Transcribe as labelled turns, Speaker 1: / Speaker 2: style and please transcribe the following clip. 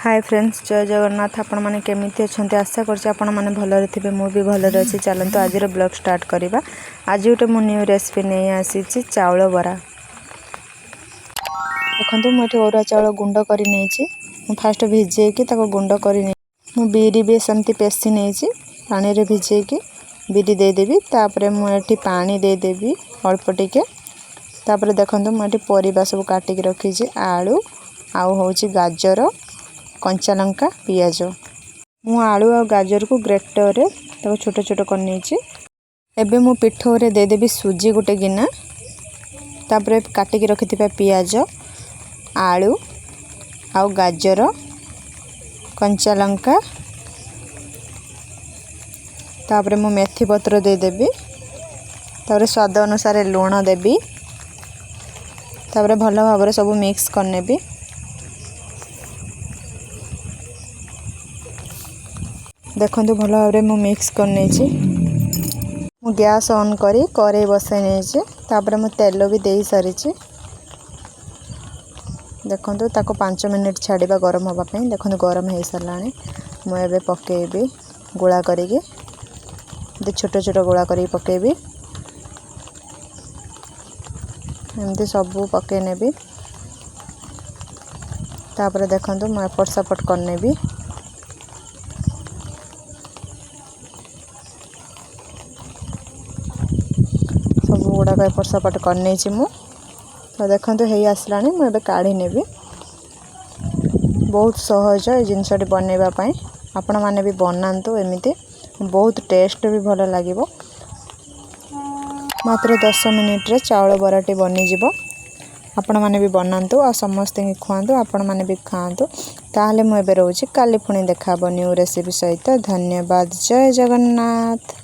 Speaker 1: Hi friends, जय जगन्नाथ। आपण मैंने केमिति अच्छा आशा कर भलरे थे। मुझे भलरे अच्छी। चलते आज ब्लॉग स्टार्ट करवा। आज गोटे मु न्यू रेसिपी नहीं आसी चाउल बरा। देखो मुझे अरुआ चाउल गुंड कर फास्ट भिजेकी गुंड कर बिरी भी सेमती पेसी नहीं पानी रे भिजेकी बिरी देदेवी। तापर मुझे पानी देदेवी अल्प टिके। तापर देखो मुझे परिबा सब काटिक रखी आलू आउ हूँ गाजर कंचा लंका पियाज। मु आलू और गाजर को ग्रेटर रे छोट छोट कर एबे मु पिठो रे देदेवी सुजी गोटे गिना। तापर काटिक रखि पियाज आलू आउ गाजर कंचा लंका। तापर मु मेथी पत्र देदेवी। तापर स्वाद अनुसार लुण देवी। तापर भल भाव सब मिक्स करनेबी। देखो भल भाव मु मिक्स करने मु गैस ऑन करी कड़े बसई नहीं। तापर मु तेल भी दे सारी। देखो ताको 5 मिनट छाड़ा गरम होगापी। देखो गरम हो सारा। मुझे पकेबी गोला करी छोट छोट गोला करी पकेबी। एमती सब पके नेबी। तापर देखो मैं एपट सपट करनेबी। सब गुड़ाक एपट सपट करने मु। तो देखो है आसला। मुझे काढ़ी नेबी। बहुत सहज ये जिनसटी बनवाई। आपण मैंने भी बनातु एमती। बहुत टेस्ट भी भल लगे। मात्र 10 मिनिट रे चाउल बराटी बनीजिव। आपण मैंने भी बनातु आ समस्ते खुआतु। आपण मैंने भी खातु। ताहले मुझे रोचे काली पुणी देखा न्यू रेसिपी सहित। धन्यवाद। जय जगन्नाथ।